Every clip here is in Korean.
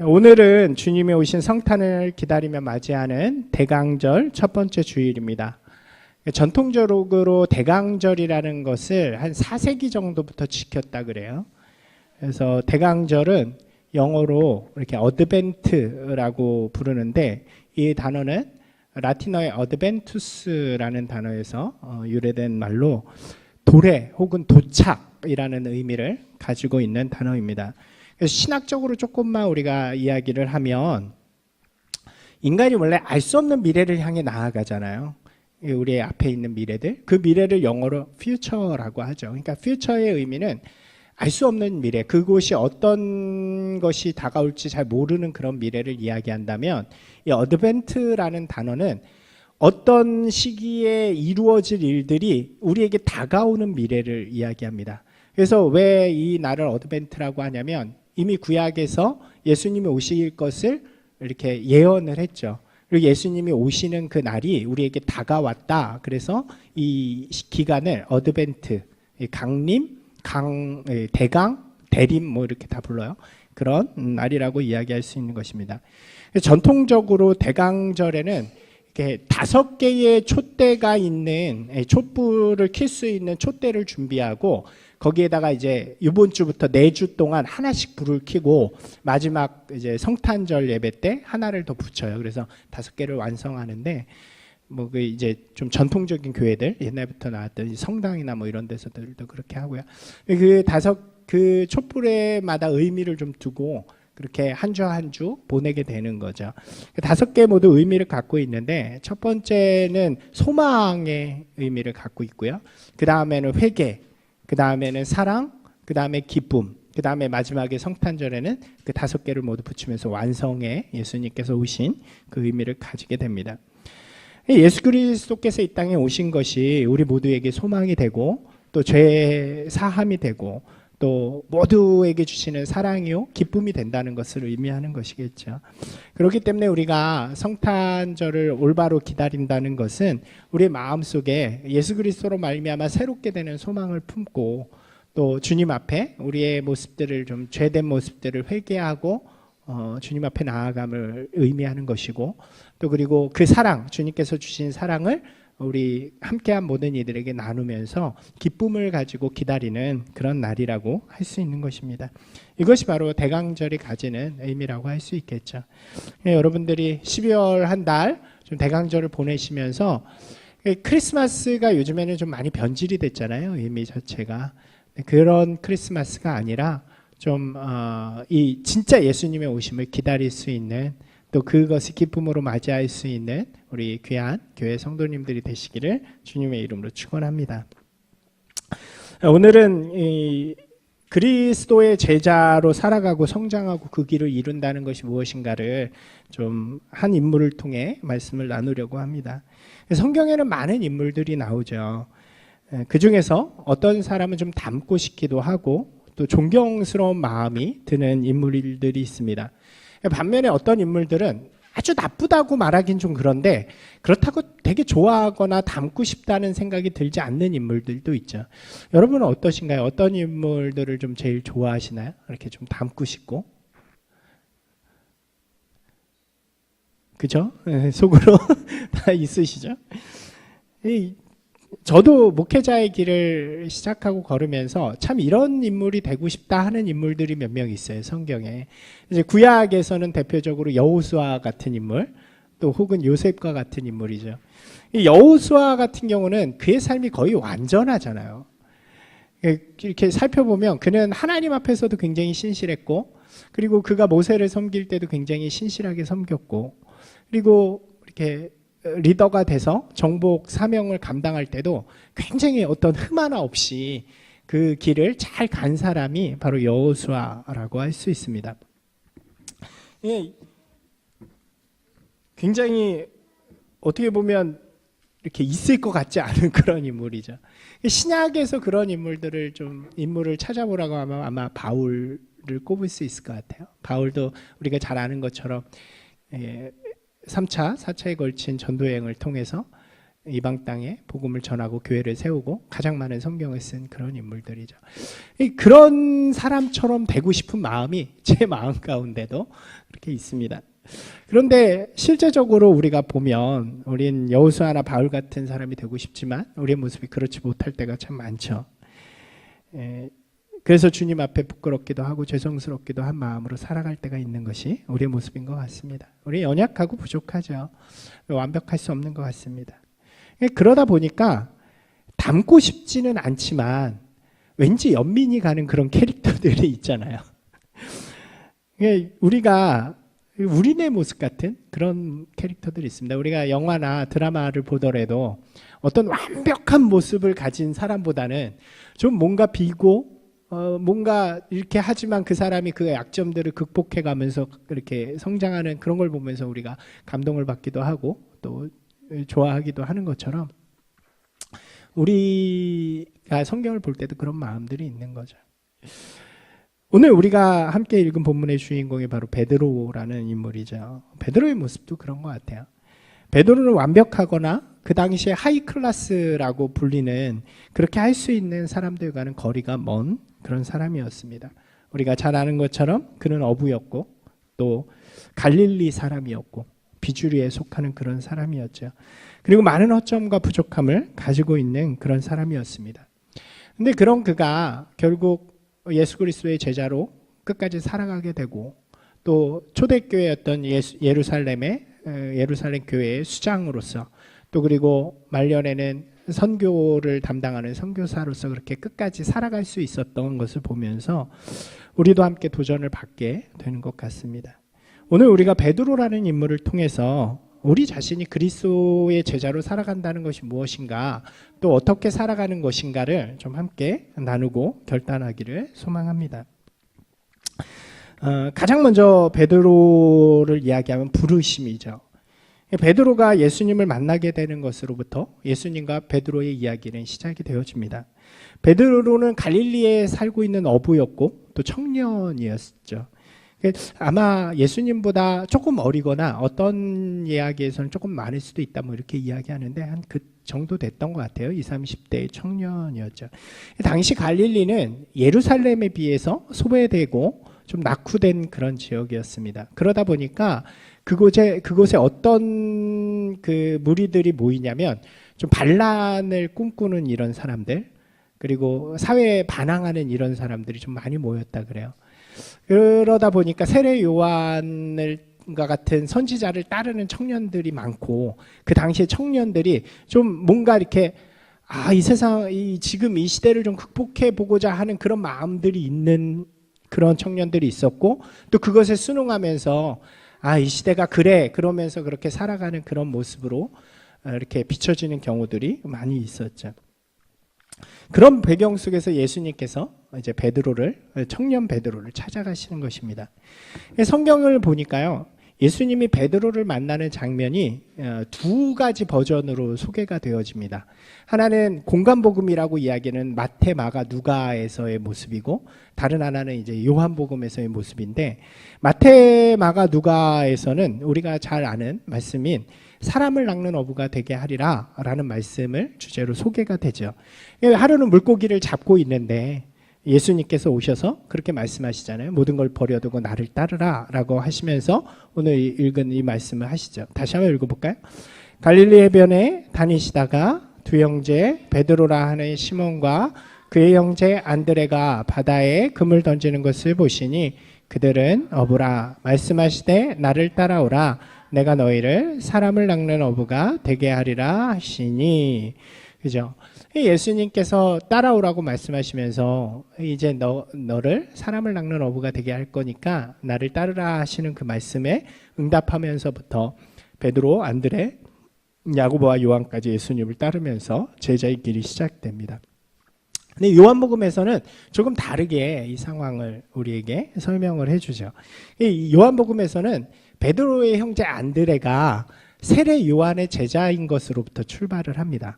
오늘은 주님이 오신 성탄을 기다리며 맞이하는 대강절 첫 번째 주일입니다. 전통적으로 대강절이라는 것을 한 4세기 정도부터 지켰다 그래요. 그래서 대강절은 영어로 이렇게 어드벤트라고 부르는데, 이 단어는 라틴어의 어드벤투스라는 단어에서 유래된 말로 도래 혹은 도착이라는 의미를 가지고 있는 단어입니다. 그래서 신학적으로 조금만 우리가 이야기를 하면, 인간이 원래 알 수 없는 미래를 향해 나아가잖아요. 우리 앞에 있는 미래들, 그 미래를 영어로 future라고 하죠. 그러니까 future의 의미는 알 수 없는 미래, 그곳이 어떤 것이 다가올지 잘 모르는 그런 미래를 이야기한다면, 이 어드벤트라는 단어는 어떤 시기에 이루어질 일들이 우리에게 다가오는 미래를 이야기합니다. 그래서 왜 이 날을 어드벤트라고 하냐면, 이미 구약에서 예수님이 오실 것을 이렇게 예언을 했죠. 그리고 예수님이 오시는 그 날이 우리에게 다가왔다. 그래서 이 기간을 어드벤트, 강림, 대강, 대림 뭐 이렇게 다 불러요. 그런 날이라고 이야기할 수 있는 것입니다. 전통적으로 대강절에는 이렇게 5개의 촛대가 있는, 촛불을 켤 수 있는 촛대를 준비하고, 거기에다가 이제 이번 주부터 4주 동안 하나씩 불을 켜고, 마지막 이제 성탄절 예배 때 하나를 더 붙여요. 그래서 5개를 완성하는데, 뭐 그 이제 좀 전통적인 교회들, 옛날부터 나왔던 성당이나 뭐 이런 데서들도 그렇게 하고요. 그 촛불에마다 의미를 좀 두고 그렇게 한 주 한 주 보내게 되는 거죠. 5개 모두 의미를 갖고 있는데, 첫 번째는 소망의 의미를 갖고 있고요. 그 다음에는 회개, 그 다음에는 사랑, 그 다음에 기쁨, 그 다음에 마지막에 성탄절에는 그 5개를 모두 붙이면서 완성에 예수님께서 오신 그 의미를 가지게 됩니다. 예수 그리스도께서 이 땅에 오신 것이 우리 모두에게 소망이 되고, 또 죄 사함이 되고, 또 모두에게 주시는 사랑이요 기쁨이 된다는 것을 의미하는 것이겠죠. 그렇기 때문에 우리가 성탄절을 올바로 기다린다는 것은 우리의 마음속에 예수 그리스도로 말미암아 새롭게 되는 소망을 품고, 또 주님 앞에 우리의 모습들을 좀 죄된 모습들을 회개하고 주님 앞에 나아감을 의미하는 것이고, 또 그리고 그 사랑, 주님께서 주신 사랑을 우리 함께한 모든 이들에게 나누면서 기쁨을 가지고 기다리는 그런 날이라고 할 수 있는 것입니다. 이것이 바로 대강절이 가지는 의미라고 할 수 있겠죠. 여러분들이 12월 한 달 좀 대강절을 보내시면서, 크리스마스가 요즘에는 좀 많이 변질이 됐잖아요. 의미 자체가. 그런 크리스마스가 아니라 좀 이 진짜 예수님의 오심을 기다릴 수 있는, 또 그것을 기쁨으로 맞이할 수 있는 우리 귀한 교회 성도님들이 되시기를 주님의 이름으로 축원합니다. 오늘은 이 그리스도의 제자로 살아가고 성장하고 그 길을 이룬다는 것이 무엇인가를 좀 한 인물을 통해 말씀을 나누려고 합니다. 성경에는 많은 인물들이 나오죠. 그 중에서 어떤 사람은 좀 닮고 싶기도 하고, 또 존경스러운 마음이 드는 인물들이 있습니다. 반면에 어떤 인물들은 아주 나쁘다고 말하긴 좀 그런데, 그렇다고 되게 좋아하거나 닮고 싶다는 생각이 들지 않는 인물들도 있죠. 여러분은 어떠신가요? 어떤 인물들을 좀 제일 좋아하시나요? 이렇게 좀 닮고 싶고, 그죠? 속으로 다 있으시죠? 저도 목회자의 길을 시작하고 걸으면서 참 이런 인물이 되고 싶다 하는 인물들이 몇 명 있어요, 성경에. 이제 구약에서는 대표적으로 여호수아 같은 인물, 또 혹은 요셉과 같은 인물이죠. 이 여호수아 같은 경우는 그의 삶이 거의 완전하잖아요. 이렇게 살펴보면 그는 하나님 앞에서도 굉장히 신실했고, 그리고 그가 모세를 섬길 때도 굉장히 신실하게 섬겼고, 그리고 이렇게 리더가 돼서 정복 사명을 감당할 때도 굉장히 어떤 흠 하나 없이 그 길을 잘 간 사람이 바로 여호수아라고 할 수 있습니다. 굉장히 어떻게 보면 이렇게 있을 것 같지 않은 그런 인물이죠. 신약에서 그런 인물을 찾아보라고 하면 아마 바울을 꼽을 수 있을 것 같아요. 바울도 우리가 잘 아는 것처럼 3차, 4차에 걸친 전도 여행을 통해서 이방 땅에 복음을 전하고 교회를 세우고 가장 많은 성경을 쓴 그런 인물들이죠. 그런 사람처럼 되고 싶은 마음이 제 마음 가운데도 그렇게 있습니다. 그런데 실제적으로 우리가 보면 우린 여호수아나 바울 같은 사람이 되고 싶지만 우리의 모습이 그렇지 못할 때가 참 많죠. 그래서 주님 앞에 부끄럽기도 하고 죄송스럽기도 한 마음으로 살아갈 때가 있는 것이 우리의 모습인 것 같습니다. 우리 연약하고 부족하죠. 완벽할 수 없는 것 같습니다. 그러다 보니까 닮고 싶지는 않지만 왠지 연민이 가는 그런 캐릭터들이 있잖아요. 우리가 우리네 모습 같은 그런 캐릭터들이 있습니다. 우리가 영화나 드라마를 보더라도 어떤 완벽한 모습을 가진 사람보다는 좀 뭔가 비고 뭔가 이렇게 하지만 그 사람이 그 약점들을 극복해 가면서 이렇게 성장하는 그런 걸 보면서 우리가 감동을 받기도 하고 또 좋아하기도 하는 것처럼 우리가 성경을 볼 때도 그런 마음들이 있는 거죠. 오늘 우리가 함께 읽은 본문의 주인공이 바로 베드로라는 인물이죠. 베드로의 모습도 그런 것 같아요. 베드로는 완벽하거나 그 당시에 하이 클래스라고 불리는 그렇게 할 수 있는 사람들과는 거리가 먼 그런 사람이었습니다. 우리가 잘 아는 것처럼 그는 어부였고 또 갈릴리 사람이었고 비주류에 속하는 그런 사람이었죠. 그리고 많은 허점과 부족함을 가지고 있는 그런 사람이었습니다. 근데 그런 그가 결국 예수 그리스도의 제자로 끝까지 살아가게 되고 또 초대교회였던 예루살렘 교회의 수장으로서 또 그리고 말년에는 선교를 담당하는 선교사로서 그렇게 끝까지 살아갈 수 있었던 것을 보면서 우리도 함께 도전을 받게 되는 것 같습니다. 오늘 우리가 베드로라는 인물을 통해서 우리 자신이 그리스도의 제자로 살아간다는 것이 무엇인가 또 어떻게 살아가는 것인가를 좀 함께 나누고 결단하기를 소망합니다. 가장 먼저 베드로를 이야기하면 부르심이죠. 베드로가 예수님을 만나게 되는 것으로부터 예수님과 베드로의 이야기는 시작이 되어집니다. 베드로는 갈릴리에 살고 있는 어부였고 또 청년이었죠. 아마 예수님보다 조금 어리거나 어떤 이야기에서는 조금 많을 수도 있다 뭐 이렇게 이야기하는데 한 그 정도 됐던 것 같아요. 20, 30대의 청년이었죠. 당시 갈릴리는 예루살렘에 비해서 소외되고 좀 낙후된 그런 지역이었습니다. 그러다 보니까 그곳에 어떤 그 무리들이 모이냐면 좀 반란을 꿈꾸는 이런 사람들 그리고 사회에 반항하는 이런 사람들이 좀 많이 모였다 그래요. 그러다 보니까 세례 요한과 같은 선지자를 따르는 청년들이 많고 그 당시에 청년들이 좀 뭔가 이렇게 이 세상 지금 이 시대를 좀 극복해 보고자 하는 그런 마음들이 있는 그런 청년들이 있었고 또 그것에 순응하면서 이 시대가 그래 그러면서 그렇게 살아가는 그런 모습으로 이렇게 비춰지는 경우들이 많이 있었죠. 그런 배경 속에서 예수님께서 이제 청년 베드로를 찾아가시는 것입니다. 성경을 보니까요, 예수님이 베드로를 만나는 장면이 두 가지 버전으로 소개가 되어집니다. 하나는 공간복음이라고 이야기하는 마태, 마가, 누가에서의 모습이고 다른 하나는 이제 요한복음에서의 모습인데 마태, 마가, 누가에서는 우리가 잘 아는 말씀인 사람을 낚는 어부가 되게 하리라 라는 말씀을 주제로 소개가 되죠. 하루는 물고기를 잡고 있는데 예수님께서 오셔서 그렇게 말씀하시잖아요. 모든 걸 버려두고 나를 따르라 라고 하시면서 오늘 읽은 이 말씀을 하시죠. 다시 한번 읽어볼까요? 갈릴리 해변에 다니시다가 두 형제 베드로라 하는 시몬과 그의 형제 안드레가 바다에 금을 던지는 것을 보시니 그들은 어부라 말씀하시되 나를 따라오라 내가 너희를 사람을 낚는 어부가 되게 하리라 하시니. 그죠? 예수님께서 따라오라고 말씀하시면서 이제 너를 사람을 낚는 어부가 되게 할 거니까 나를 따르라 하시는 그 말씀에 응답하면서부터 베드로, 안드레, 야고보와 요한까지 예수님을 따르면서 제자의 길이 시작됩니다. 근데 요한복음에서는 조금 다르게 이 상황을 우리에게 설명을 해주죠. 이 요한복음에서는 베드로의 형제 안드레가 세례 요한의 제자인 것으로부터 출발을 합니다.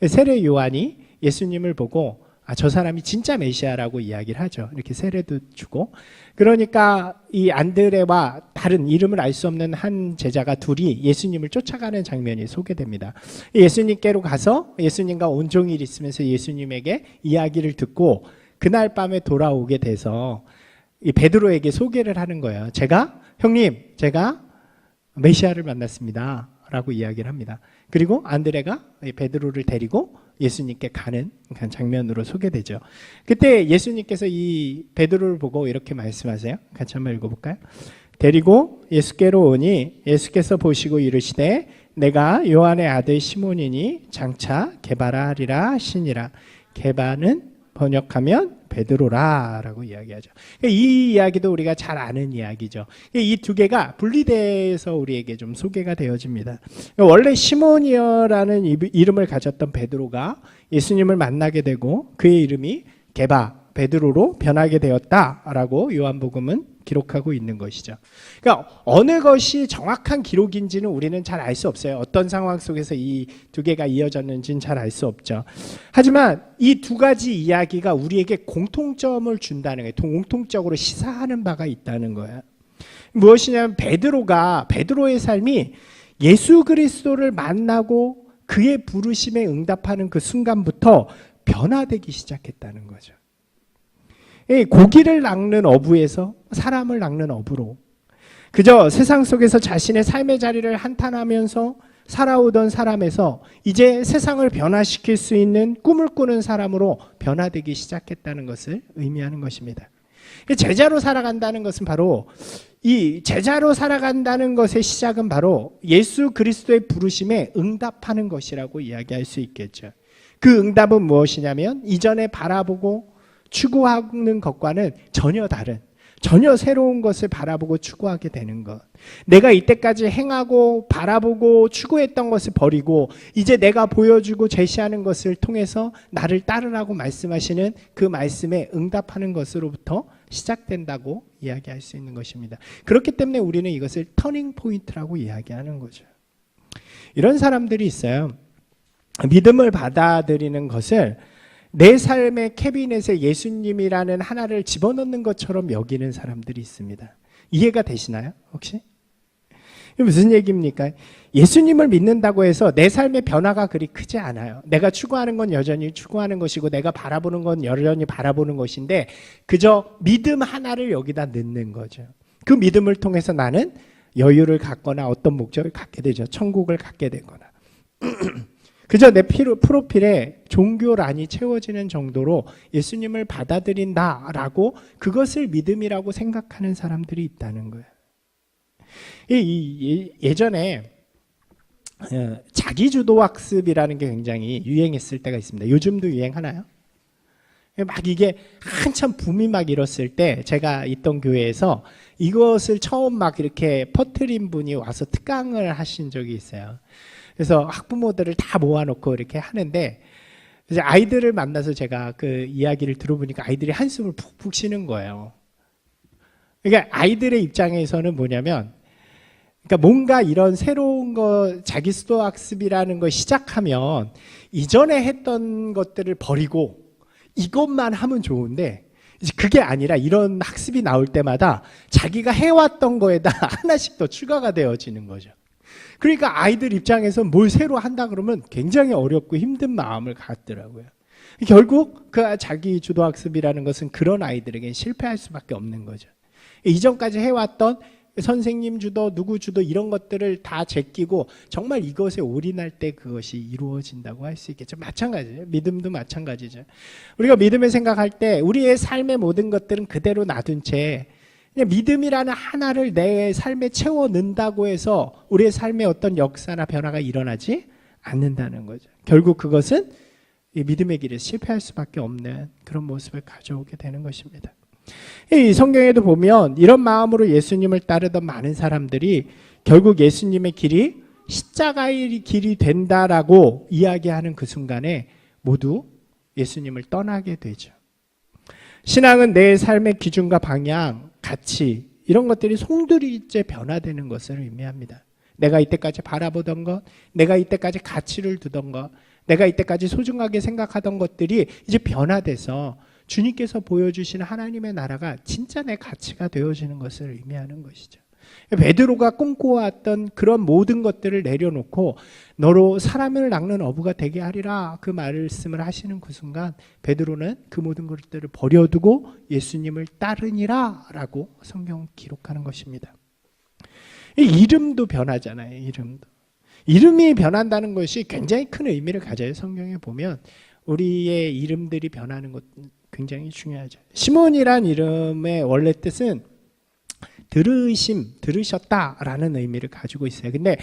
세례 요한이 예수님을 보고 저 사람이 진짜 메시아라고 이야기를 하죠. 이렇게 세례도 주고. 그러니까 이 안드레와 다른 이름을 알 수 없는 한 제자가 둘이 예수님을 쫓아가는 장면이 소개됩니다. 예수님께로 가서 예수님과 온종일 있으면서 예수님에게 이야기를 듣고 그날 밤에 돌아오게 돼서 이 베드로에게 소개를 하는 거예요. 형님, 제가 메시아를 만났습니다. 라고 이야기를 합니다. 그리고 안드레가 베드로를 데리고 예수님께 가는 장면으로 소개되죠. 그때 예수님께서 이 베드로를 보고 이렇게 말씀하세요. 같이 한번 읽어볼까요? 데리고 예수께로 오니 예수께서 보시고 이르시되 내가 요한의 아들 시몬이니 장차 게바라리라 하시니라. 게바는 번역하면 베드로라 라고 이야기하죠. 이 이야기도 우리가 잘 아는 이야기죠. 이 두 개가 분리돼서 우리에게 좀 소개가 되어집니다. 원래 시몬이어라는 이름을 가졌던 베드로가 예수님을 만나게 되고 그의 이름이 게바, 베드로로 변하게 되었다라고 요한복음은 기록하고 있는 것이죠. 그러니까 어느 것이 정확한 기록인지는 우리는 잘 알 수 없어요. 어떤 상황 속에서 이 두 개가 이어졌는지는 잘 알 수 없죠. 하지만 이 두 가지 이야기가 우리에게 공통점을 준다는 거예요. 공통적으로 시사하는 바가 있다는 거예요. 무엇이냐면 베드로의 삶이 예수 그리스도를 만나고 그의 부르심에 응답하는 그 순간부터 변화되기 시작했다는 거죠. 고기를 낚는 어부에서 사람을 낚는 어부로 그저 세상 속에서 자신의 삶의 자리를 한탄하면서 살아오던 사람에서 이제 세상을 변화시킬 수 있는 꿈을 꾸는 사람으로 변화되기 시작했다는 것을 의미하는 것입니다. 제자로 살아간다는 것은 바로 이 제자로 살아간다는 것의 시작은 바로 예수 그리스도의 부르심에 응답하는 것이라고 이야기할 수 있겠죠. 그 응답은 무엇이냐면 이전에 바라보고 추구하는 것과는 전혀 다른, 전혀 새로운 것을 바라보고 추구하게 되는 것. 내가 이때까지 행하고 바라보고 추구했던 것을 버리고 이제 내가 보여주고 제시하는 것을 통해서 나를 따르라고 말씀하시는 그 말씀에 응답하는 것으로부터 시작된다고 이야기할 수 있는 것입니다. 그렇기 때문에 우리는 이것을 터닝 포인트라고 이야기하는 거죠. 이런 사람들이 있어요. 믿음을 받아들이는 것을 내 삶의 캐비넷에 예수님이라는 하나를 집어넣는 것처럼 여기는 사람들이 있습니다. 이해가 되시나요? 혹시? 무슨 얘기입니까? 예수님을 믿는다고 해서 내 삶의 변화가 그리 크지 않아요. 내가 추구하는 건 여전히 추구하는 것이고 내가 바라보는 건 여전히 바라보는 것인데 그저 믿음 하나를 여기다 넣는 거죠. 그 믿음을 통해서 나는 여유를 갖거나 어떤 목적을 갖게 되죠. 천국을 갖게 되거나. 그저 내 프로필에 종교란이 채워지는 정도로 예수님을 받아들인다라고 그것을 믿음이라고 생각하는 사람들이 있다는 거예요. 예전에 자기주도학습이라는 게 굉장히 유행했을 때가 있습니다. 요즘도 유행하나요? 막 이게 한참 붐이 막 일었을 때 제가 있던 교회에서 이것을 처음 막 이렇게 퍼뜨린 분이 와서 특강을 하신 적이 있어요. 그래서 학부모들을 다 모아놓고 이렇게 하는데 이제 아이들을 만나서 제가 그 이야기를 들어보니까 아이들이 한숨을 푹푹 쉬는 거예요. 그러니까 아이들의 입장에서는 뭐냐면 그러니까 뭔가 이런 새로운 거 자기 수도 학습이라는 걸 시작하면 이전에 했던 것들을 버리고 이것만 하면 좋은데 이제 그게 아니라 이런 학습이 나올 때마다 자기가 해왔던 거에다 하나씩 더 추가가 되어지는 거죠. 그러니까 아이들 입장에서 뭘 새로 한다 그러면 굉장히 어렵고 힘든 마음을 갖더라고요. 결국 그 자기 주도학습이라는 것은 그런 아이들에게 실패할 수밖에 없는 거죠. 이전까지 해왔던 선생님 주도, 누구 주도 이런 것들을 다 제끼고 정말 이것에 올인할 때 그것이 이루어진다고 할 수 있겠죠. 마찬가지예요. 믿음도 마찬가지죠. 우리가 믿음을 생각할 때 우리의 삶의 모든 것들은 그대로 놔둔 채 그냥 믿음이라는 하나를 내 삶에 채워 넣는다고 해서 우리의 삶에 어떤 역사나 변화가 일어나지 않는다는 거죠. 결국 그것은 이 믿음의 길에 실패할 수밖에 없는 그런 모습을 가져오게 되는 것입니다. 이 성경에도 보면 이런 마음으로 예수님을 따르던 많은 사람들이 결국 예수님의 길이 십자가의 길이 된다라고 이야기하는 그 순간에 모두 예수님을 떠나게 되죠. 신앙은 내 삶의 기준과 방향, 가치 이런 것들이 송두리째 변화되는 것을 의미합니다. 내가 이때까지 바라보던 것, 내가 이때까지 가치를 두던 것, 내가 이때까지 소중하게 생각하던 것들이 이제 변화돼서 주님께서 보여주시는 하나님의 나라가 진짜 내 가치가 되어지는 것을 의미하는 것이죠. 베드로가 꿈꿔왔던 그런 모든 것들을 내려놓고 너로 사람을 낚는 어부가 되게 하리라 그 말씀을 하시는 그 순간 베드로는 그 모든 것들을 버려두고 예수님을 따르니라 라고 성경 기록하는 것입니다. 이름도 변하잖아요. 이름이 변한다는 것이 굉장히 큰 의미를 가져요. 성경에 보면 우리의 이름들이 변하는 것 굉장히 중요하죠. 시몬이란 이름의 원래 뜻은 들으셨다라는 의미를 가지고 있어요. 근데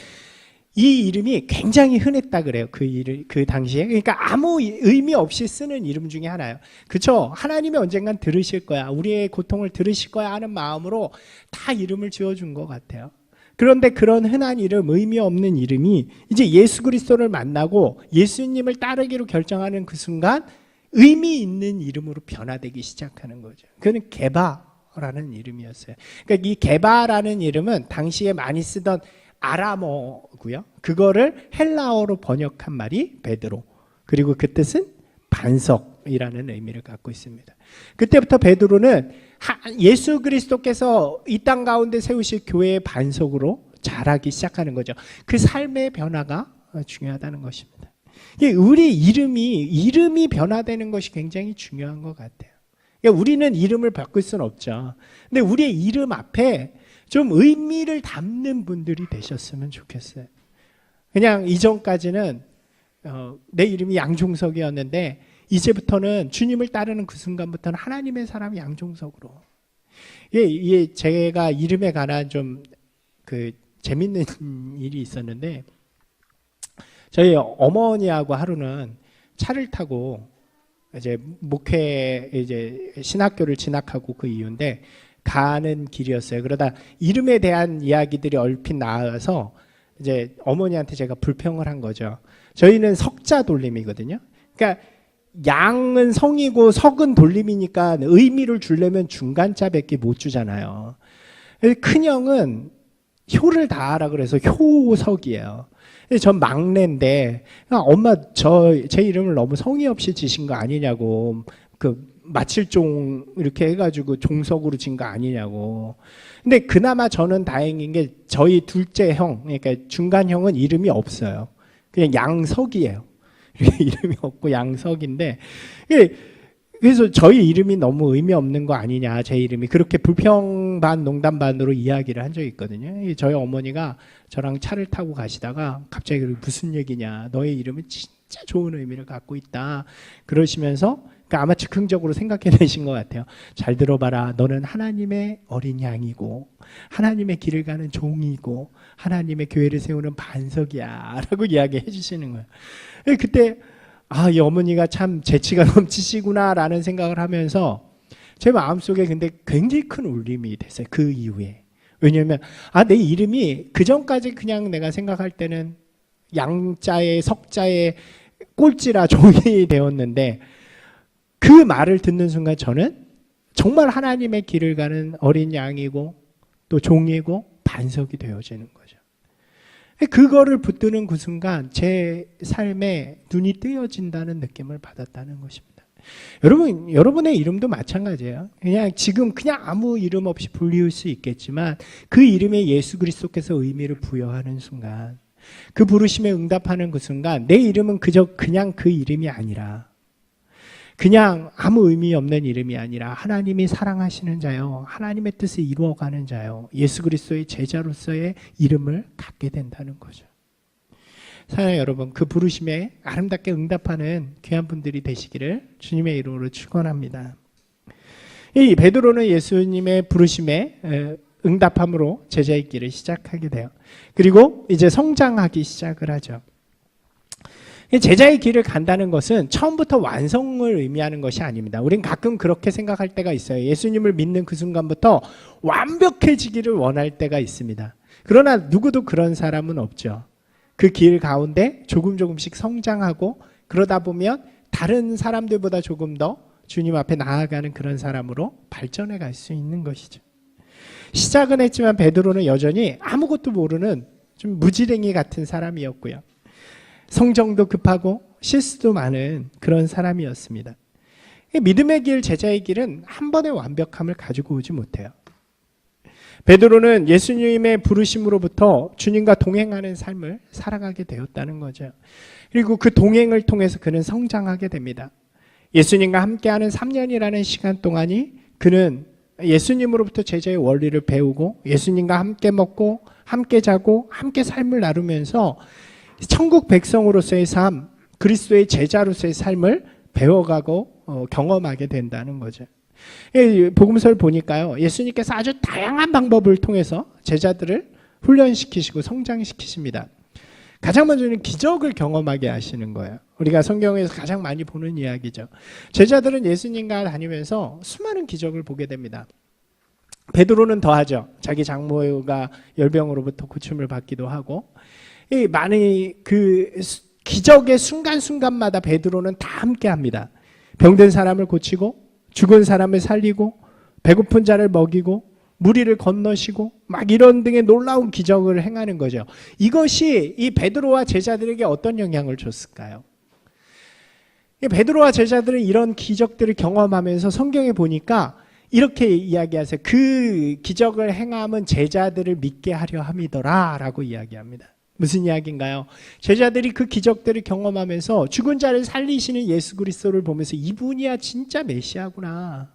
이 이름이 굉장히 흔했다 그래요. 그 당시에. 그러니까 아무 의미 없이 쓰는 이름 중에 하나예요. 그렇죠? 하나님이 언젠간 들으실 거야. 우리의 고통을 들으실 거야 하는 마음으로 다 이름을 지어준 것 같아요. 그런데 그런 흔한 이름, 의미 없는 이름이 이제 예수 그리스도를 만나고 예수님을 따르기로 결정하는 그 순간 의미 있는 이름으로 변화되기 시작하는 거죠. 그는 게바라는 이름이었어요. 그러니까 이 게바라는 이름은 당시에 많이 쓰던 아람어고요. 그거를 헬라어로 번역한 말이 베드로. 그리고 그 뜻은 반석이라는 의미를 갖고 있습니다. 그때부터 베드로는 예수 그리스도께서 이 땅 가운데 세우실 교회의 반석으로 자라기 시작하는 거죠. 그 삶의 변화가 중요하다는 것입니다. 우리 이름이 변화되는 것이 굉장히 중요한 것 같아요. 그러니까 우리는 이름을 바꿀 수는 없죠. 근데 우리의 이름 앞에 좀 의미를 담는 분들이 되셨으면 좋겠어요. 그냥 이전까지는 내 이름이 양종석이었는데 이제부터는 주님을 따르는 그 순간부터는 하나님의 사람 양종석으로. 이게 제가 이름에 관한 좀 재밌는 일이 있었는데 저희 어머니하고 하루는 차를 타고 이제 목회 이제 신학교를 진학하고 그 이후인데 가는 길이었어요. 그러다 이름에 대한 이야기들이 얼핏 나와서 이제 어머니한테 제가 불평을 한 거죠. 저희는 석자 돌림이거든요. 그러니까 양은 성이고 석은 돌림이니까 의미를 주려면 중간자밖에 못 주잖아요. 큰형은 효를 다하라 그래서 효석이에요. 전 막내인데 엄마 제 이름을 너무 성의 없이 지신 거 아니냐고, 마칠종 이렇게 해가지고 종석으로 진 거 아니냐고. 근데 그나마 저는 다행인 게 저희 둘째 형, 그러니까 중간 형은 이름이 없어요. 그냥 양석이에요. 이름이 없고 양석인데, 그래서 저희 이름이 너무 의미 없는 거 아니냐, 제 이름이. 그렇게 불평 반 농담 반으로 이야기를 한 적이 있거든요. 저희 어머니가 저랑 차를 타고 가시다가 갑자기 무슨 얘기냐, 너의 이름은 진짜 좋은 의미를 갖고 있다 그러시면서, 아마 즉흥적으로 생각해내신 것 같아요. 잘 들어봐라. 너는 하나님의 어린 양이고 하나님의 길을 가는 종이고 하나님의 교회를 세우는 반석이야 라고 이야기해 주시는 거예요. 그때 이 어머니가 참 재치가 넘치시구나 라는 생각을 하면서 제 마음속에 근데 굉장히 큰 울림이 됐어요. 그 이후에. 왜냐하면 내 이름이 그전까지 그냥 내가 생각할 때는 양자의 석자의 꼴찌라 종이 되었는데 그 말을 듣는 순간 저는 정말 하나님의 길을 가는 어린 양이고 또 종이고 반석이 되어지는 거죠. 그거를 붙드는 그 순간 제 삶에 눈이 뜨여진다는 느낌을 받았다는 것입니다. 여러분의 이름도 마찬가지예요. 지금 그냥 아무 이름 없이 불리울 수 있겠지만 그 이름에 예수 그리스도께서 의미를 부여하는 순간, 그 부르심에 응답하는 그 순간 내 이름은 그냥 그 이름이 아니라, 그냥 아무 의미 없는 이름이 아니라 하나님이 사랑하시는 자요, 하나님의 뜻을 이루어가는 자요, 예수 그리스도의 제자로서의 이름을 갖게 된다는 거죠. 사랑하는 여러분, 그 부르심에 아름답게 응답하는 귀한 분들이 되시기를 주님의 이름으로 축원합니다. 이 베드로는 예수님의 부르심에 응답함으로 제자의 길을 시작하게 돼요. 그리고 이제 성장하기 시작을 하죠. 제자의 길을 간다는 것은 처음부터 완성을 의미하는 것이 아닙니다. 우린 가끔 그렇게 생각할 때가 있어요. 예수님을 믿는 그 순간부터 완벽해지기를 원할 때가 있습니다. 그러나 누구도 그런 사람은 없죠. 그 길 가운데 조금씩 성장하고 그러다 보면 다른 사람들보다 조금 더 주님 앞에 나아가는 그런 사람으로 발전해 갈 수 있는 것이죠. 시작은 했지만 베드로는 여전히 아무것도 모르는 좀 무지랭이 같은 사람이었고요. 성정도 급하고 실수도 많은 그런 사람이었습니다. 믿음의 길, 제자의 길은 한 번의 완벽함을 가지고 오지 못해요. 베드로는 예수님의 부르심으로부터 주님과 동행하는 삶을 살아가게 되었다는 거죠. 그리고 그 동행을 통해서 그는 성장하게 됩니다. 예수님과 함께하는 3년이라는 시간 동안이 그는 예수님으로부터 제자의 원리를 배우고 예수님과 함께 먹고 함께 자고 함께 삶을 나누면서 천국 백성으로서의 삶, 그리스도의 제자로서의 삶을 배워가고 경험하게 된다는 거죠. 복음서를 보니까요, 예수님께서 아주 다양한 방법을 통해서 제자들을 훈련시키시고 성장시키십니다. 가장 먼저는 기적을 경험하게 하시는 거예요. 우리가 성경에서 가장 많이 보는 이야기죠. 제자들은 예수님과 다니면서 수많은 기적을 보게 됩니다. 베드로는 더하죠. 자기 장모가 열병으로부터 고침을 받기도 하고, 이 많은 그 기적의 순간순간마다 베드로는 다 함께합니다. 병든 사람을 고치고 죽은 사람을 살리고 배고픈 자를 먹이고 무리를 건너시고 막 이런 등의 놀라운 기적을 행하는 거죠. 이것이 이 베드로와 제자들에게 어떤 영향을 줬을까요? 베드로와 제자들은 이런 기적들을 경험하면서 성경에 보니까 이렇게 이야기하세요. 그 기적을 행함은 제자들을 믿게 하려 함이더라 라고 이야기합니다. 무슨 이야기인가요? 제자들이 그 기적들을 경험하면서 죽은 자를 살리시는 예수 그리스도를 보면서 이분이야 진짜 메시아구나.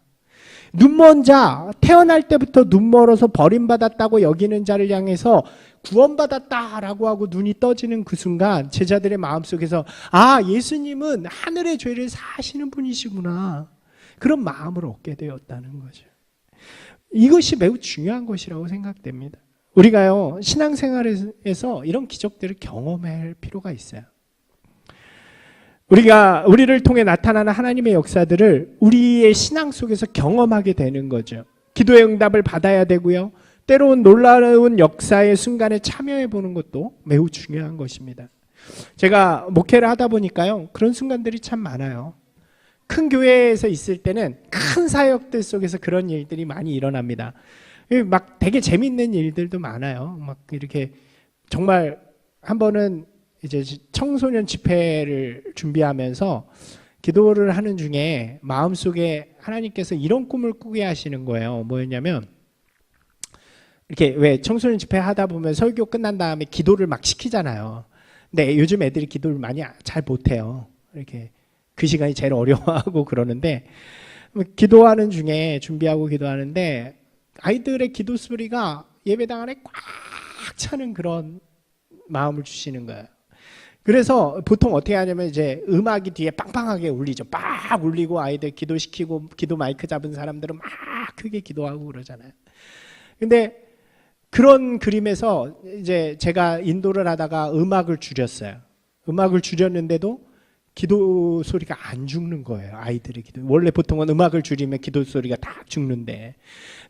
눈먼 자, 태어날 때부터 눈 멀어서 버림받았다고 여기는 자를 향해서 구원받았다라고 하고 눈이 떠지는 그 순간 제자들의 마음속에서 아, 예수님은 하늘의 죄를 사하시는 분이시구나. 그런 마음을 얻게 되었다는 거죠. 이것이 매우 중요한 것이라고 생각됩니다. 우리가요, 신앙생활에서 이런 기적들을 경험할 필요가 있어요. 우리를 통해 나타나는 하나님의 역사들을 우리의 신앙 속에서 경험하게 되는 거죠. 기도의 응답을 받아야 되고요. 때로는 놀라운 역사의 순간에 참여해 보는 것도 매우 중요한 것입니다. 제가 목회를 하다 보니까요, 그런 순간들이 참 많아요. 큰 교회에서 있을 때는 큰 사역들 속에서 그런 일들이 많이 일어납니다. 막 되게 재밌는 일들도 많아요. 막 이렇게 정말 한 번은 이제 청소년 집회를 준비하면서 기도를 하는 중에 마음속에 하나님께서 이런 꿈을 꾸게 하시는 거예요. 뭐였냐면 이렇게 왜 청소년 집회 하다 보면 설교 끝난 다음에 기도를 막 시키잖아요. 근데 요즘 애들이 기도를 많이 잘 못해요. 이렇게 그 시간이 제일 어려워하고 그러는데 기도하는 중에 준비하고 기도하는데 아이들의 기도 소리가 예배당 안에 꽉 차는 그런 마음을 주시는 거예요. 그래서 보통 어떻게 하냐면 이제 음악이 뒤에 빵빵하게 울리죠. 막 울리고 아이들 기도시키고 기도 마이크 잡은 사람들은 막 크게 기도하고 그러잖아요. 근데 그런 그림에서 이제 제가 인도를 하다가 음악을 줄였어요. 음악을 줄였는데도 기도 소리가 안 죽는 거예요. 아이들의 기도. 원래 보통은 음악을 줄이면 기도 소리가 딱 죽는데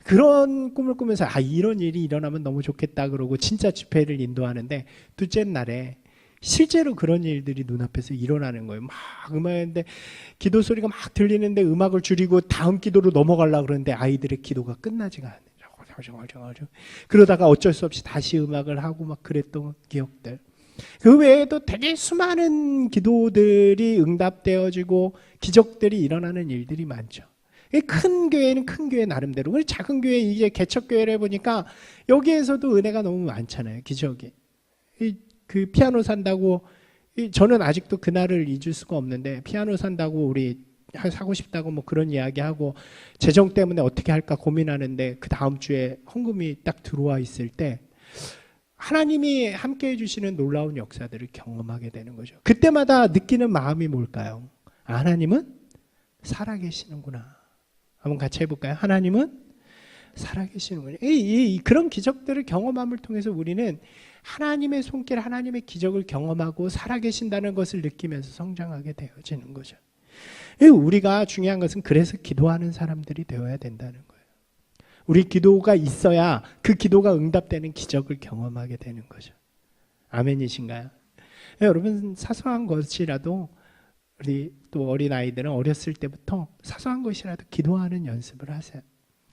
그런 꿈을 꾸면서 아, 이런 일이 일어나면 너무 좋겠다 그러고 진짜 집회를 인도하는데 둘째 날에 실제로 그런 일들이 눈앞에서 일어나는 거예요. 막 음악인데 기도 소리가 막 들리는데 음악을 줄이고 다음 기도로 넘어가려고 그러는데 아이들의 기도가 끝나지가 않아요. 그러다가 어쩔 수 없이 다시 음악을 하고 막 그랬던 기억들. 그 외에도 되게 수많은 기도들이 응답되어지고 기적들이 일어나는 일들이 많죠. 큰 교회는 큰 교회 나름대로, 작은 교회 이제 개척교회를 해보니까 여기에서도 은혜가 너무 많잖아요. 기적이. 그 피아노 산다고 저는 아직도 그날을 잊을 수가 없는데 피아노 산다고 우리 사고 싶다고 뭐 그런 이야기하고 재정 때문에 어떻게 할까 고민하는데 그 다음 주에 헌금이 딱 들어와 있을 때 하나님이 함께 해주시는 놀라운 역사들을 경험하게 되는 거죠. 그때마다 느끼는 마음이 뭘까요? 아, 하나님은 살아계시는구나. 한번 같이 해볼까요? 하나님은 살아계시는구나. 그런 기적들을 경험함을 통해서 우리는 하나님의 손길, 하나님의 기적을 경험하고 살아계신다는 것을 느끼면서 성장하게 되어지는 거죠. 우리가 중요한 것은 그래서 기도하는 사람들이 되어야 된다는 거예요. 우리 기도가 있어야 그 기도가 응답되는 기적을 경험하게 되는 거죠. 아멘이신가요? 여러분, 사소한 것이라도 우리 또 어린아이들은 어렸을 때부터 사소한 것이라도 기도하는 연습을 하세요.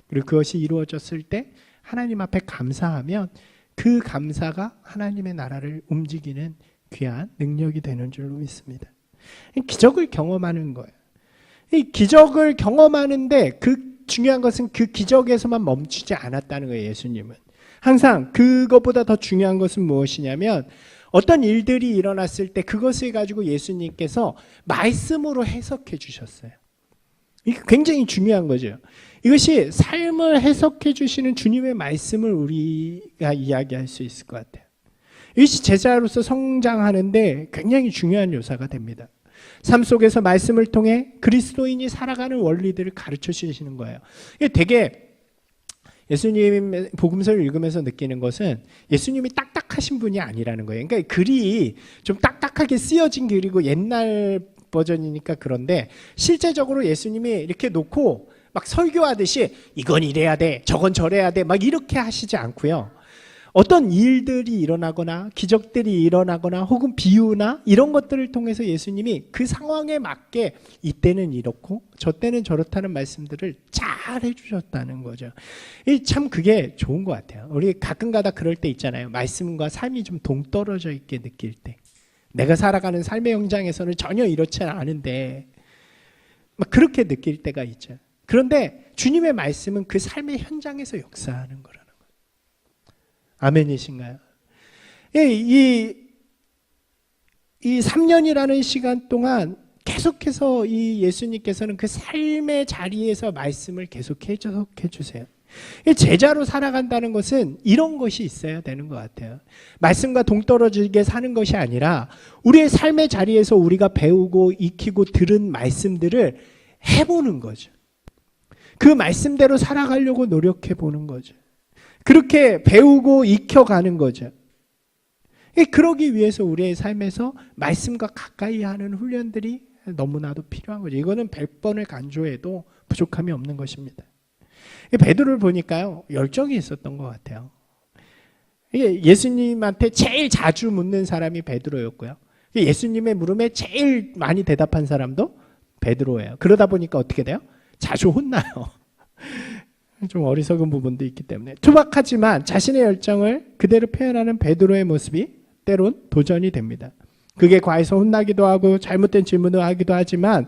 그리고 그것이 이루어졌을 때 하나님 앞에 감사하면 그 감사가 하나님의 나라를 움직이는 귀한 능력이 되는 줄로 믿습니다. 기적을 경험하는 거예요. 이 기적을 경험하는데 중요한 것은 그 기적에서만 멈추지 않았다는 거예요. 예수님은 항상 그것보다 더 중요한 것은 무엇이냐면 어떤 일들이 일어났을 때 그것을 가지고 예수님께서 말씀으로 해석해 주셨어요. 이게 굉장히 중요한 거죠. 이것이 삶을 해석해 주시는 주님의 말씀을 우리가 이야기할 수 있을 것 같아요. 이것이 제자로서 성장하는데 굉장히 중요한 요소가 됩니다. 삶 속에서 말씀을 통해 그리스도인이 살아가는 원리들을 가르쳐 주시는 거예요. 이게 되게 예수님 복음서를 읽으면서 느끼는 것은 예수님이 딱딱하신 분이 아니라는 거예요. 그러니까 글이 좀 딱딱하게 쓰여진 글이고 옛날 버전이니까 그런데 실제적으로 예수님이 이렇게 놓고 막 설교하듯이 이건 이래야 돼, 저건 저래야 돼, 막 이렇게 하시지 않고요. 어떤 일들이 일어나거나 기적들이 일어나거나 혹은 비유나 이런 것들을 통해서 예수님이 그 상황에 맞게 이때는 이렇고 저때는 저렇다는 말씀들을 잘 해주셨다는 거죠. 참 그게 좋은 것 같아요. 우리 가끔가다 그럴 때 있잖아요. 말씀과 삶이 좀 동떨어져 있게 느낄 때. 내가 살아가는 삶의 현장에서는 전혀 이렇지 않은데 막 그렇게 느낄 때가 있죠. 그런데 주님의 말씀은 그 삶의 현장에서 역사하는 거라는 거예요. 아멘이신가요? 이 3년이라는 시간 동안 계속해서 이 예수님께서는 그 삶의 자리에서 말씀을 계속 해석해 주세요. 제자로 살아간다는 것은 이런 것이 있어야 되는 것 같아요. 말씀과 동떨어지게 사는 것이 아니라 우리의 삶의 자리에서 우리가 배우고 익히고 들은 말씀들을 해보는 거죠. 그 말씀대로 살아가려고 노력해 보는 거죠. 그렇게 배우고 익혀가는 거죠. 그러기 위해서 우리의 삶에서 말씀과 가까이 하는 훈련들이 너무나도 필요한 거죠. 이거는 100번을 강조해도 부족함이 없는 것입니다. 베드로를 보니까요, 열정이 있었던 것 같아요. 예수님한테 제일 자주 묻는 사람이 베드로였고요. 예수님의 물음에 제일 많이 대답한 사람도 베드로예요. 그러다 보니까 어떻게 돼요? 자주 혼나요. 좀 어리석은 부분도 있기 때문에. 투박하지만 자신의 열정을 그대로 표현하는 베드로의 모습이 때론 도전이 됩니다. 그게 과해서 혼나기도 하고 잘못된 질문을 하기도 하지만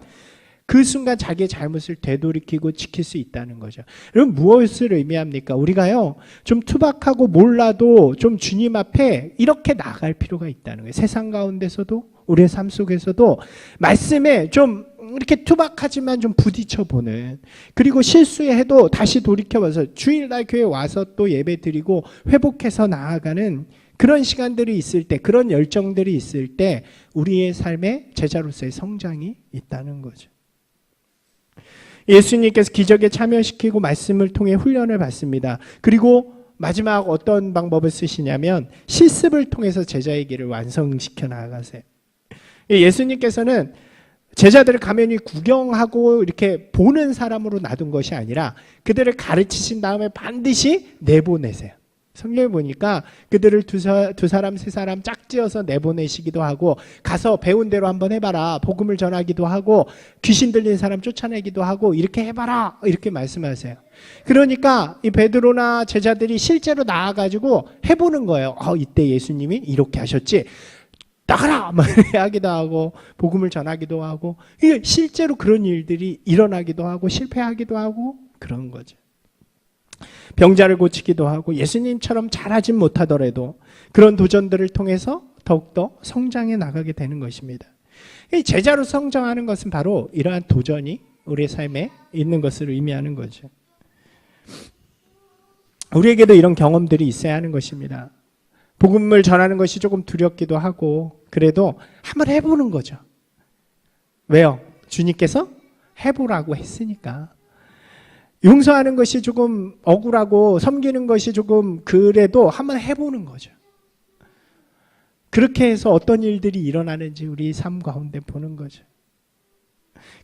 그 순간 자기의 잘못을 되돌이키고 지킬 수 있다는 거죠. 여러분 무엇을 의미합니까? 우리가요 좀 투박하고 몰라도 좀 주님 앞에 이렇게 나갈 필요가 있다는 거예요. 세상 가운데서도 우리의 삶 속에서도 말씀에 좀 이렇게 투박하지만 좀 부딪혀보는, 그리고 실수해도 다시 돌이켜봐서 주일날 교회 와서 또 예배 드리고 회복해서 나아가는 그런 시간들이 있을 때, 그런 열정들이 있을 때 우리의 삶에 제자로서의 성장이 있다는 거죠. 예수님께서 기적에 참여시키고 말씀을 통해 훈련을 받습니다. 그리고 마지막 어떤 방법을 쓰시냐면 실습을 통해서 제자의 길을 완성시켜 나아가세요. 예수님께서는 제자들을 가만히 구경하고 이렇게 보는 사람으로 놔둔 것이 아니라 그들을 가르치신 다음에 반드시 내보내세요. 성경에 보니까 그들을 두 사람, 세 사람 짝지어서 내보내시기도 하고 가서 배운 대로 한번 해봐라. 복음을 전하기도 하고 귀신 들린 사람 쫓아내기도 하고 이렇게 해봐라. 이렇게 말씀하세요. 그러니까 이 베드로나 제자들이 실제로 나와가지고 해보는 거예요. 이때 예수님이 이렇게 하셨지. 나가라! 막 하기도 하고 복음을 전하기도 하고 이게 실제로 그런 일들이 일어나기도 하고 실패하기도 하고 그런 거죠. 병자를 고치기도 하고 예수님처럼 잘하진 못하더라도 그런 도전들을 통해서 더욱더 성장해 나가게 되는 것입니다. 이 제자로 성장하는 것은 바로 이러한 도전이 우리의 삶에 있는 것을 의미하는 거죠. 우리에게도 이런 경험들이 있어야 하는 것입니다. 복음을 전하는 것이 조금 두렵기도 하고 그래도 한번 해보는 거죠. 왜요? 주님께서 해보라고 했으니까. 용서하는 것이 조금 억울하고 섬기는 것이 조금 그래도 한번 해보는 거죠. 그렇게 해서 어떤 일들이 일어나는지 우리 삶 가운데 보는 거죠.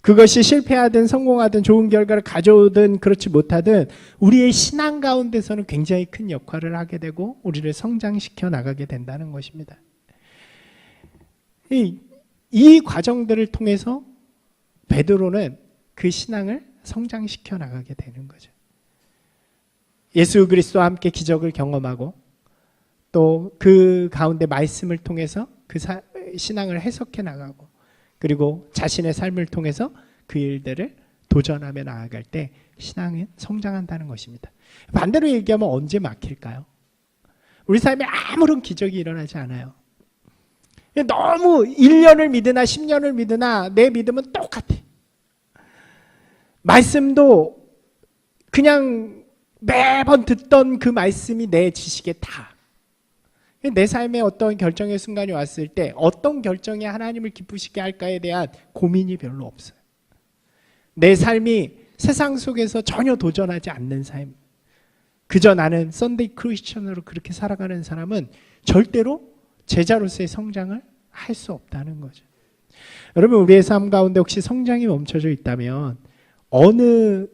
그것이 실패하든 성공하든 좋은 결과를 가져오든 그렇지 못하든 우리의 신앙 가운데서는 굉장히 큰 역할을 하게 되고 우리를 성장시켜 나가게 된다는 것입니다. 이 과정들을 통해서 베드로는 그 신앙을 성장시켜 나가게 되는 거죠. 예수 그리스도와 함께 기적을 경험하고 또 그 가운데 말씀을 통해서 그 신앙을 해석해 나가고 그리고 자신의 삶을 통해서 그 일들을 도전하며 나아갈 때 신앙은 성장한다는 것입니다. 반대로 얘기하면 언제 막힐까요? 우리 삶에 아무런 기적이 일어나지 않아요. 너무 1년을 믿으나 10년을 믿으나 내 믿음은 똑같아. 말씀도 그냥 매번 듣던 그 말씀이 내 지식에 다. 내 삶에 어떤 결정의 순간이 왔을 때 어떤 결정이 하나님을 기쁘시게 할까에 대한 고민이 별로 없어요. 내 삶이 세상 속에서 전혀 도전하지 않는 삶. 그저 나는 썬데이 크리스천으로 그렇게 살아가는 사람은 절대로 제자로서의 성장을 할 수 없다는 거죠. 여러분, 우리의 삶 가운데 혹시 성장이 멈춰져 있다면 어느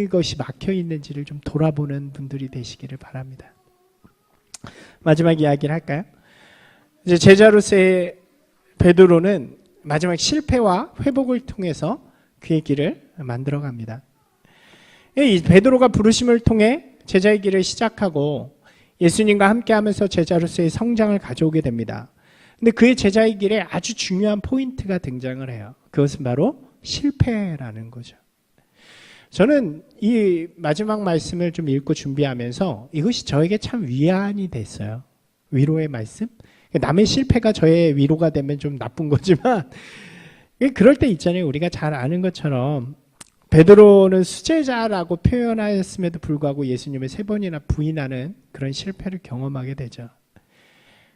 것이 막혀 있는지를 좀 돌아보는 분들이 되시기를 바랍니다. 마지막 이야기를 할까요? 이제 제자로서의 베드로는 마지막 실패와 회복을 통해서 그의 길을 만들어 갑니다. 이 베드로가 부르심을 통해 제자의 길을 시작하고 예수님과 함께하면서 제자로서의 성장을 가져오게 됩니다. 근데 그의 제자의 길에 아주 중요한 포인트가 등장을 해요. 그것은 바로 실패라는 거죠. 저는 이 마지막 말씀을 좀 읽고 준비하면서 이것이 저에게 참 위안이 됐어요. 위로의 말씀. 남의 실패가 저의 위로가 되면 좀 나쁜 거지만 그럴 때 있잖아요. 우리가 잘 아는 것처럼 베드로는 수제자라고 표현하였음에도 불구하고 예수님을 3번이나 부인하는 그런 실패를 경험하게 되죠.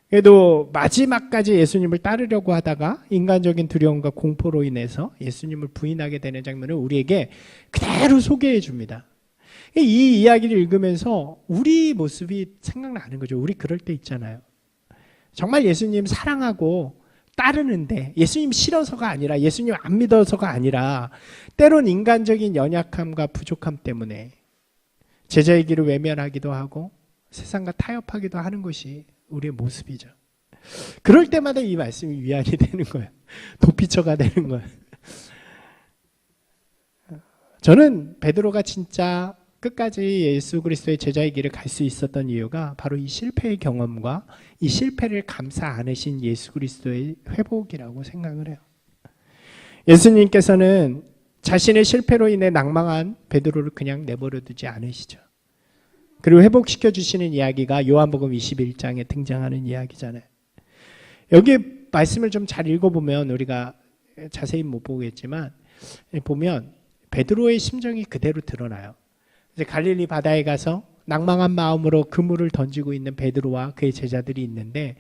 그래도 마지막까지 예수님을 따르려고 하다가 인간적인 두려움과 공포로 인해서 예수님을 부인하게 되는 장면을 우리에게 그대로 소개해 줍니다. 이 이야기를 읽으면서 우리 모습이 생각나는 거죠. 우리 그럴 때 있잖아요. 정말 예수님 사랑하고 따르는데 예수님 싫어서가 아니라 예수님 안 믿어서가 아니라 때론 인간적인 연약함과 부족함 때문에 제자의 길을 외면하기도 하고 세상과 타협하기도 하는 것이 우리의 모습이죠. 그럴 때마다 이 말씀이 위안이 되는 거예요. 도피처가 되는 거예요. 저는 베드로가 진짜 끝까지 예수 그리스도의 제자의 길을 갈 수 있었던 이유가 바로 이 실패의 경험과 이 실패를 감싸 안으신 예수 그리스도의 회복이라고 생각을 해요. 예수님께서는 자신의 실패로 인해 낭망한 베드로를 그냥 내버려 두지 않으시죠. 그리고 회복시켜 주시는 이야기가 요한복음 21장에 등장하는 이야기잖아요. 여기 말씀을 좀 잘 읽어보면 우리가 자세히 못 보겠지만 보면 베드로의 심정이 그대로 드러나요. 이제 갈릴리 바다에 가서 낭망한 마음으로 그물을 던지고 있는 베드로와 그의 제자들이 있는데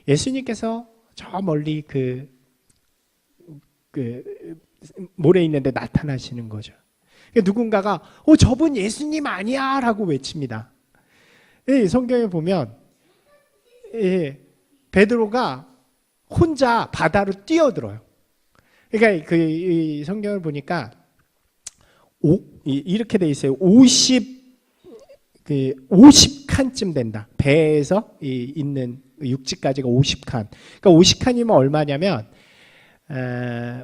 예수님께서 저 멀리 그 모래 있는데 나타나시는 거죠. 누군가가 저분 예수님 아니야 라고 외칩니다. 성경에 보면 베드로가 혼자 바다로 뛰어들어요. 그러니까 이 성경을 보니까 이렇게 돼 있어요. 50칸쯤 된다. 배에서 있는 육지까지가 50칸. 그러니까 50칸이면 얼마냐면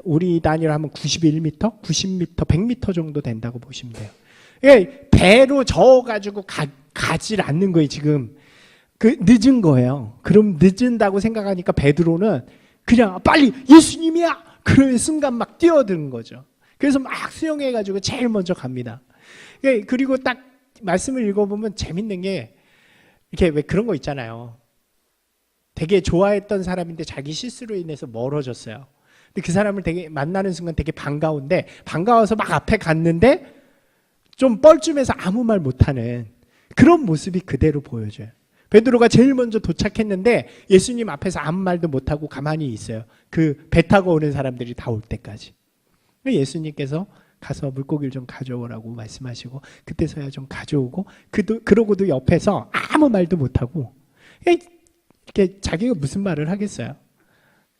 우리 단위로 하면 91m, 90m, 100m 정도 된다고 보시면 돼요. 그러니까 배로 저어가지고 가질 않는 거예요. 지금 늦은 거예요. 그럼 늦은다고 생각하니까 베드로는 그냥 빨리 예수님이야! 그런 순간 막 뛰어드는 거죠. 그래서 막 수영해가지고 제일 먼저 갑니다. 그리고 딱 말씀을 읽어보면 재밌는 게 이렇게 왜 그런 거 있잖아요. 되게 좋아했던 사람인데 자기 실수로 인해서 멀어졌어요. 근데 그 사람을 되게 만나는 순간 되게 반가운데 반가워서 막 앞에 갔는데 좀 뻘쭘해서 아무 말 못하는 그런 모습이 그대로 보여져요. 베드로가 제일 먼저 도착했는데 예수님 앞에서 아무 말도 못하고 가만히 있어요. 그 배 타고 오는 사람들이 다 올 때까지. 예수님께서 가서 물고기를 좀 가져오라고 말씀하시고 그때서야 좀 가져오고 그러고도 옆에서 아무 말도 못하고 이렇게 자기가 무슨 말을 하겠어요.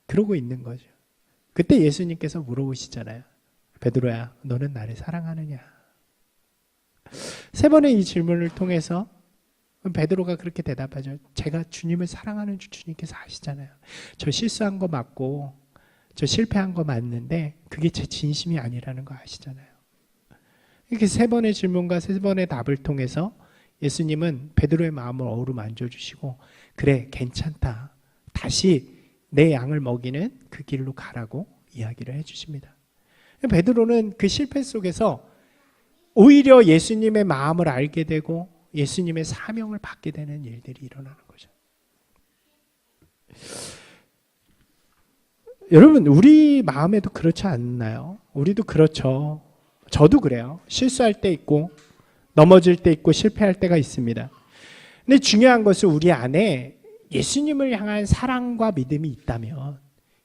그러고 있는 거죠. 그때 예수님께서 물어보시잖아요. 베드로야, 너는 나를 사랑하느냐? 3번의 이 질문을 통해서 베드로가 그렇게 대답하죠. 제가 주님을 사랑하는 줄 주님께서 아시잖아요. 저 실수한 거 맞고 저 실패한 거 맞는데 그게 제 진심이 아니라는 거 아시잖아요. 이렇게 3번의 질문과 3번의 답을 통해서 예수님은 베드로의 마음을 어루만져 주시고 그래 괜찮다. 다시 내 양을 먹이는 그 길로 가라고 이야기를 해주십니다. 베드로는 그 실패 속에서 오히려 예수님의 마음을 알게 되고 예수님의 사명을 받게 되는 일들이 일어나는 거죠. 여러분, 우리 마음에도 그렇지 않나요? 우리도 그렇죠. 저도 그래요. 실수할 때 있고 넘어질 때 있고 실패할 때가 있습니다. 근데 중요한 것은 우리 안에 예수님을 향한 사랑과 믿음이 있다면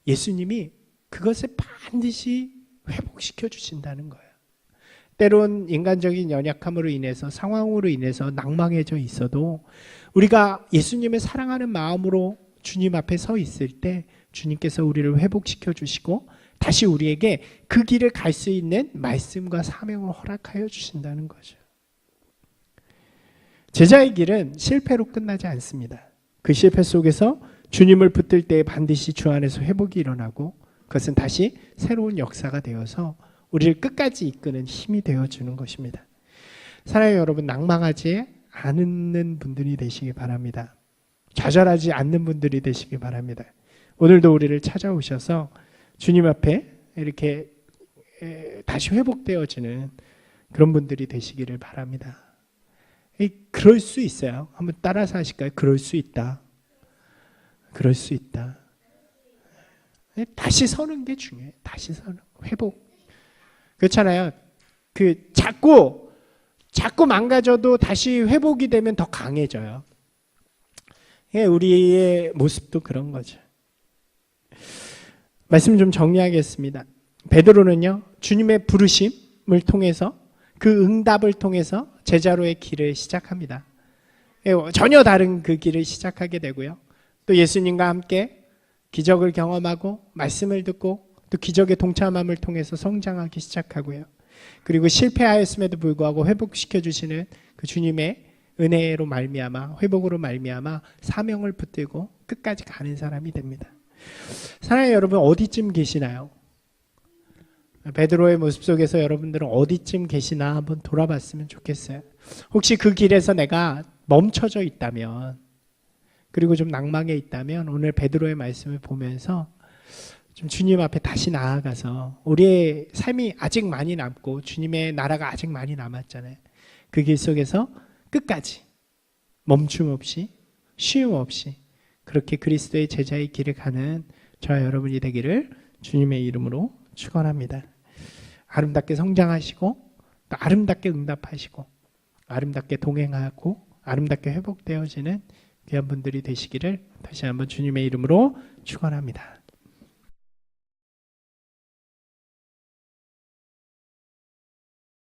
예수님이 그것을 반드시 회복시켜 주신다는 거예요. 때론 인간적인 연약함으로 인해서 상황으로 인해서 낭망해져 있어도 우리가 예수님을 사랑하는 마음으로 주님 앞에 서 있을 때 주님께서 우리를 회복시켜 주시고 다시 우리에게 그 길을 갈 수 있는 말씀과 사명을 허락하여 주신다는 거죠. 제자의 길은 실패로 끝나지 않습니다. 그 실패 속에서 주님을 붙들 때 반드시 주 안에서 회복이 일어나고 그것은 다시 새로운 역사가 되어서 우리를 끝까지 이끄는 힘이 되어주는 것입니다. 사랑하는 여러분, 낭망하지 않는 분들이 되시기 바랍니다. 좌절하지 않는 분들이 되시기 바랍니다. 오늘도 우리를 찾아오셔서 주님 앞에 이렇게 다시 회복되어지는 그런 분들이 되시기를 바랍니다. 그럴 수 있어요. 한번 따라서 하실까요? 그럴 수 있다. 그럴 수 있다. 다시 서는 게 중요해요. 다시 서는 회복. 그렇잖아요. 자꾸 망가져도 다시 회복이 되면 더 강해져요. 우리의 모습도 그런 거죠. 말씀 좀 정리하겠습니다. 베드로는요, 주님의 부르심을 통해서 그 응답을 통해서 제자로의 길을 시작합니다. 전혀 다른 그 길을 시작하게 되고요. 또 예수님과 함께 기적을 경험하고 말씀을 듣고 또 기적의 동참함을 통해서 성장하기 시작하고요. 그리고 실패하였음에도 불구하고 회복시켜 주시는 그 주님의 은혜로 말미암아 회복으로 말미암아 사명을 붙들고 끝까지 가는 사람이 됩니다. 사랑하는 여러분, 어디쯤 계시나요? 베드로의 모습 속에서 여러분들은 어디쯤 계시나 한번 돌아봤으면 좋겠어요. 혹시 그 길에서 내가 멈춰져 있다면, 그리고 좀 낭망해 있다면 오늘 베드로의 말씀을 보면서 좀 주님 앞에 다시 나아가서 우리의 삶이 아직 많이 남고 주님의 나라가 아직 많이 남았잖아요. 그 길 속에서 끝까지 멈춤 없이 쉼 없이 그렇게 그리스도의 제자의 길을 가는 저와 여러분이 되기를 주님의 이름으로 축원합니다. 아름답게 성장하시고 또 아름답게 응답하시고 아름답게 동행하고 아름답게 회복되어지는 귀한 분들이 되시기를 다시 한번 주님의 이름으로 축원합니다.